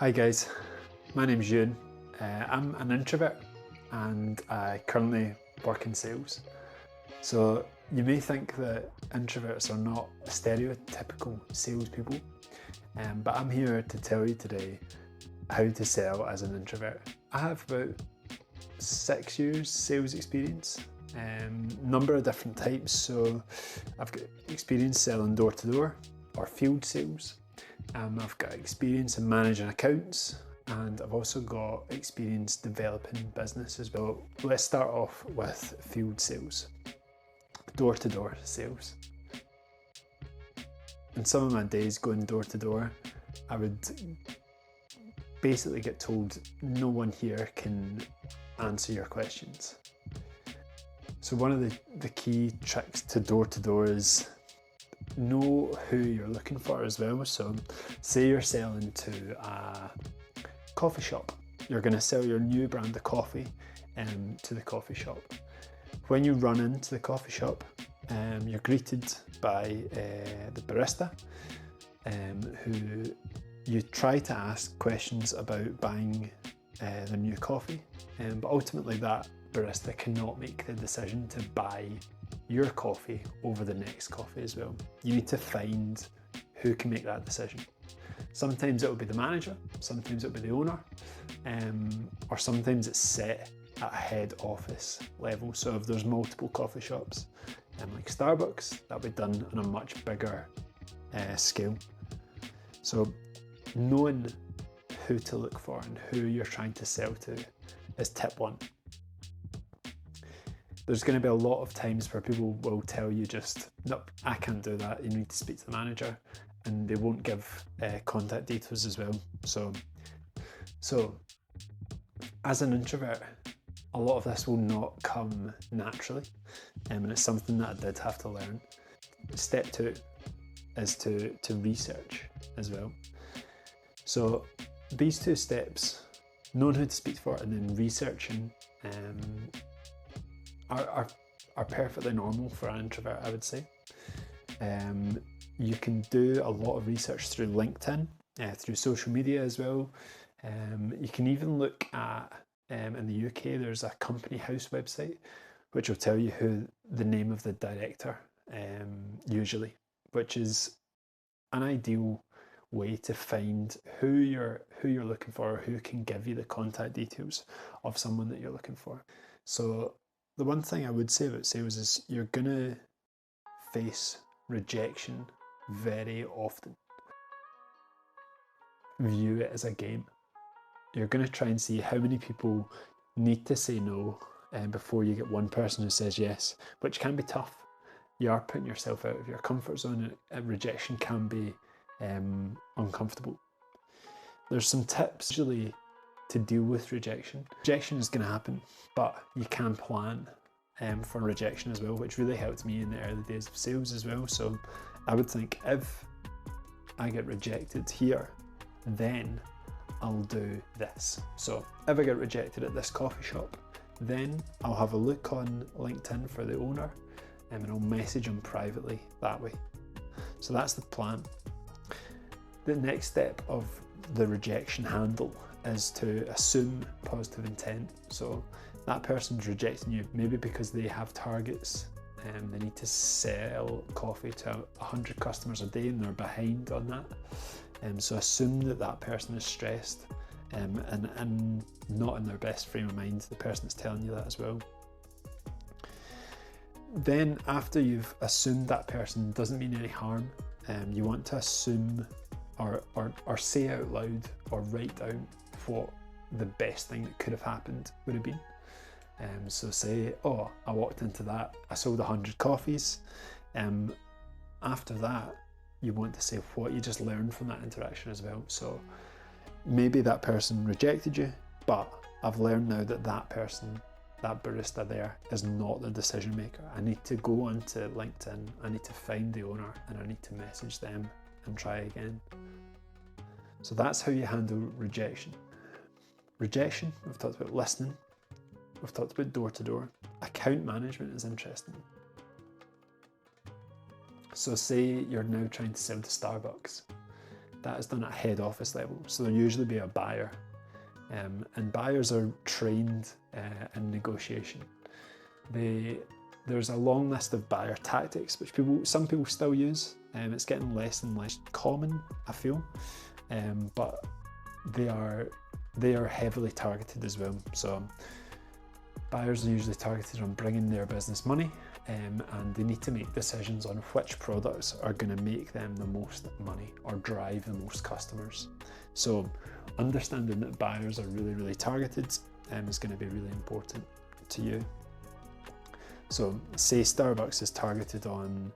Hi guys, my name's Ewan. I'm an introvert and I currently work in sales. So you may think that introverts are not stereotypical salespeople, but I'm here to tell you today how to sell as an introvert. I have about 6 years sales experience, number of different types. So I've got experience selling door to door or field sales. I've got experience in managing accounts, and I've also got experience developing business as well. Let's start off with field sales, door-to-door sales. In some of my days going door to door, I would basically get told no one here can answer your questions. So one of the key tricks to door is know who you're looking for as well. So say you're selling to a coffee shop, you're going to sell your new brand of coffee to the coffee shop. When you run into the coffee shop, you're greeted by the barista, who you try to ask questions about buying their new coffee, but ultimately that barista cannot make the decision to buy your coffee over the next coffee as well. You need to find who can make that decision. Sometimes it will be the manager, sometimes it will be the owner, or sometimes it's set at a head office level. So if there's multiple coffee shops, like Starbucks, that'll be done on a much bigger scale. So knowing who to look for and who you're trying to sell to is tip one. There's going to be a lot of times where people will tell you just, nope, I can't do that, you need to speak to the manager, and they won't give contact details as well. So as an introvert, a lot of this will not come naturally, and it's something that I did have to learn. Step 2 is to research as well. So these 2 steps, knowing who to speak for and then researching, are perfectly normal for an introvert, I would say. You can do a lot of research through LinkedIn, through social media as well. You can even look at, in the UK, there's a company house website, which will tell you who the name of the director, usually, which is an ideal way to find who you're looking for, or who can give you the contact details of someone that you're looking for. So the one thing I would say about sales is you're gonna face rejection very often. View it as a game. You're gonna try and see how many people need to say no before you get one person who says yes, which can be tough. You are putting yourself out of your comfort zone, and rejection can be uncomfortable. There's some tips usually to deal with rejection. Rejection is going to happen, but you can plan for rejection as well, which really helped me in the early days of sales as well. So I would think, if I get rejected here, then I'll do this. So if I get rejected at this coffee shop, then I'll have a look on LinkedIn for the owner, and I'll message him privately that way. So that's the plan. The next step of the rejection handle is to assume positive intent. So that person's rejecting you maybe because they have targets and they need to sell coffee to 100 customers a day and they're behind on that. So assume that person is stressed and not in their best frame of mind, the person that's telling you that as well. Then after you've assumed that person doesn't mean any harm, you want to assume or say out loud or write down what the best thing that could have happened would have been. So say, oh, I walked into that, I sold 100 coffees. After that, you want to say what you just learned from that interaction as well. So maybe that person rejected you, but I've learned now that person, that barista there, is not the decision maker. I need to go onto LinkedIn, I need to find the owner, and I need to message them and try again. So that's how you handle rejection. Rejection, we've talked about listening, we've talked about door to door. Account management is interesting. So say you're now trying to sell to Starbucks. that is done at head office level. So there'll usually be a buyer, and buyers are trained in negotiation. There's a long list of buyer tactics which some people still use. It's getting less and less common, I feel, but they are heavily targeted as well. So buyers are usually targeted on bringing their business money, and they need to make decisions on which products are going to make them the most money or drive the most customers. So understanding that buyers are really targeted is going to be really important to you. So say Starbucks is targeted on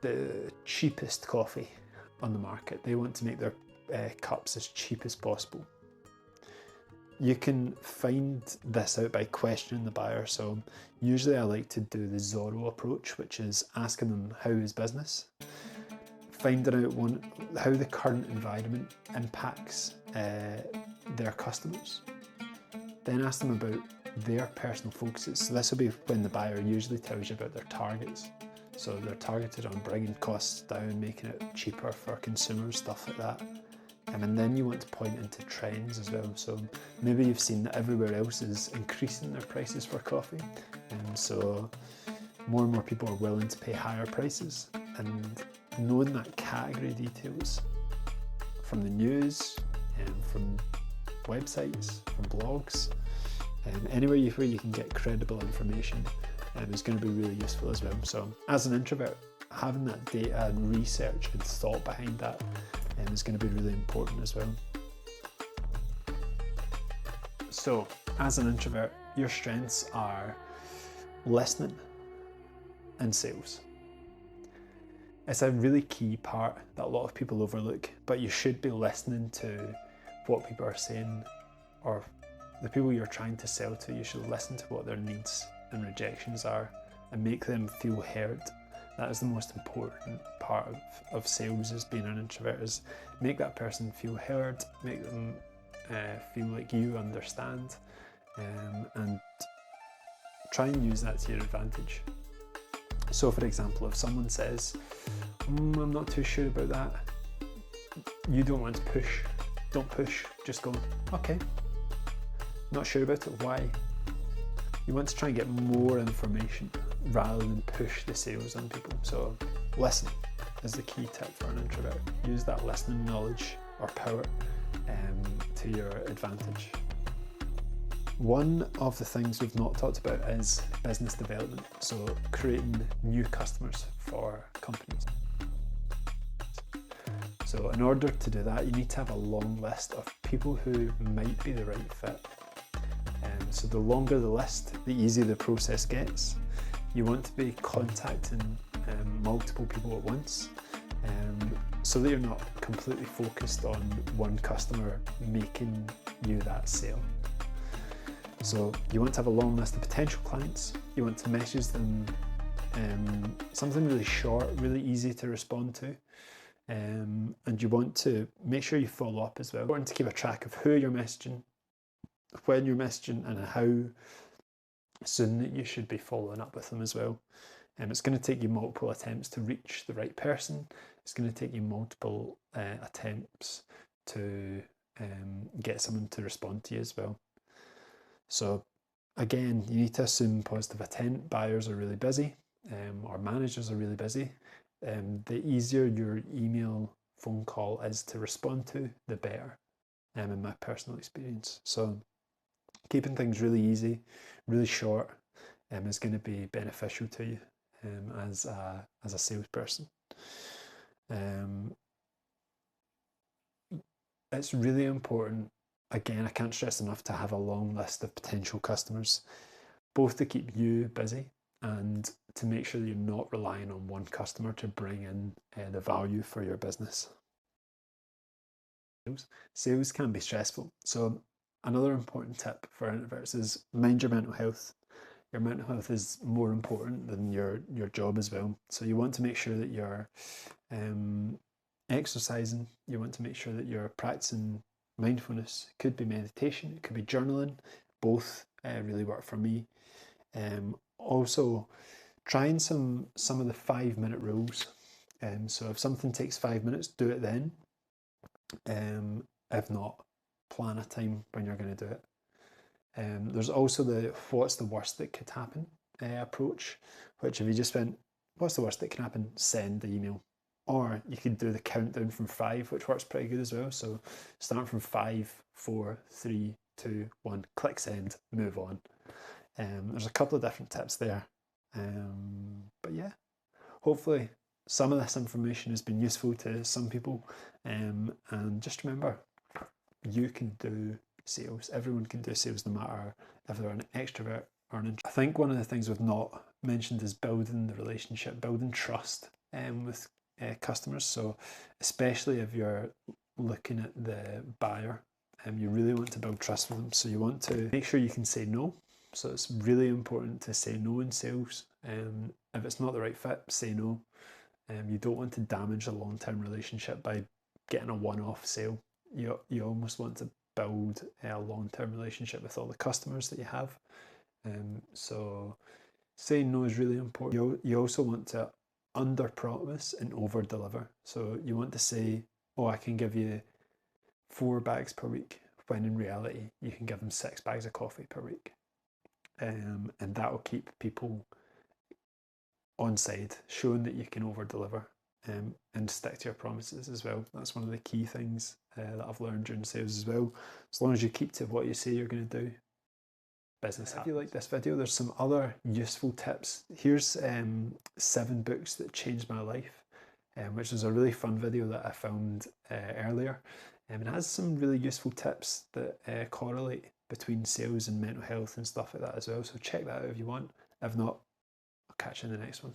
the cheapest coffee on the market. They want to make their cups as cheap as possible. You can find this out by questioning the buyer. So usually I like to do the Zorro approach, which is asking them how is business, finding out how the current environment impacts their customers, then ask them about their personal focuses. So this will be when the buyer usually tells you about their targets. So they're targeted on bringing costs down, making it cheaper for consumers, stuff like that. And then you want to point into trends as well. So maybe you've seen that everywhere else is increasing their prices for coffee, and so more and more people are willing to pay higher prices. And knowing that category details from the news and from websites, from blogs, anywhere where you can get credible information is going to be really useful as well. So as an introvert, having that data and research and thought behind that is going to be really important as well. So as an introvert, your strengths are listening and sales. It's a really key part that a lot of people overlook, but you should be listening to what people are saying, or the people you're trying to sell to. You should listen to what their needs and rejections are and make them feel heard. That is the most important part of sales, as being an introvert, is make that person feel heard, make them feel like you understand, and try and use that to your advantage. So for example, if someone says, I'm not too sure about that, you don't want to push. Don't push, just go, okay, not sure about it, why? You want to try and get more information rather than push the sales on people. So listen is the key tip for an introvert. Use that listening knowledge or power to your advantage. One of the things we've not talked about is business development, so creating new customers for companies. So in order to do that, you need to have a long list of people who might be the right fit. So the longer the list, the easier the process gets. You want to be contacting multiple people at once, so that you're not completely focused on one customer making you that sale. So you want to have a long list of potential clients. You want to message them something really short, really easy to respond to. And you want to make sure you follow up as well. It's important to keep a track of who you're messaging, when you're messaging, and how soon that you should be following up with them as well. It's going to take you multiple attempts to reach the right person. It's going to take you multiple attempts to get someone to respond to you as well. So again, you need to assume positive intent. Buyers are really busy, or managers are really busy. The easier your email, phone call is to respond to, the better, in my personal experience. So keeping things really easy, really short, is going to be beneficial to you as a salesperson. It's really important, again, I can't stress enough, to have a long list of potential customers, both to keep you busy and to make sure that you're not relying on one customer to bring in the value for your business. Sales can be stressful, so another important tip for introverts is mind your mental health. Your mental health is more important than your job as well. So you want to make sure that you're exercising. You want to make sure that you're practicing mindfulness. It could be meditation, it could be journaling. Both really work for me. Also, trying some of the 5-minute rules. So if something takes 5 minutes, do it then. If not, plan a time when you're going to do it. There's also the what's the worst that could happen approach, which if you just went, what's the worst that can happen? Send the email. Or you could do the countdown from 5, which works pretty good as well. So start from 5, 4, 3, 2, 1, click send, move on. There's a couple of different tips there. But yeah, hopefully some of this information has been useful to some people. And just remember, you can do sales. Everyone can do sales, no matter if they're an extrovert or an introvert. I think one of the things we've not mentioned is building the relationship, building trust with customers. So especially if you're looking at the buyer, you really want to build trust with them. So you want to make sure you can say no. So it's really important to say no in sales. If it's not the right fit, say no. You don't want to damage a long-term relationship by getting a one-off sale. You almost want to build a long-term relationship with all the customers that you have. So saying no is really important. You also want to under promise and over deliver. So you want to say, oh, I can give you 4 bags per week, when in reality you can give them 6 bags of coffee per week. And that will keep people on side, showing that you can over deliver and stick to your promises as well. That's one of the key things that I've learned during sales as well. As long as you keep to what you say you're going to do, business happens. If you like this video, there's some other useful tips. Here's 7 books that changed my life, which is a really fun video that I found earlier. And it has some really useful tips that correlate between sales and mental health and stuff like that as well. So check that out if you want. If not, I'll catch you in the next one.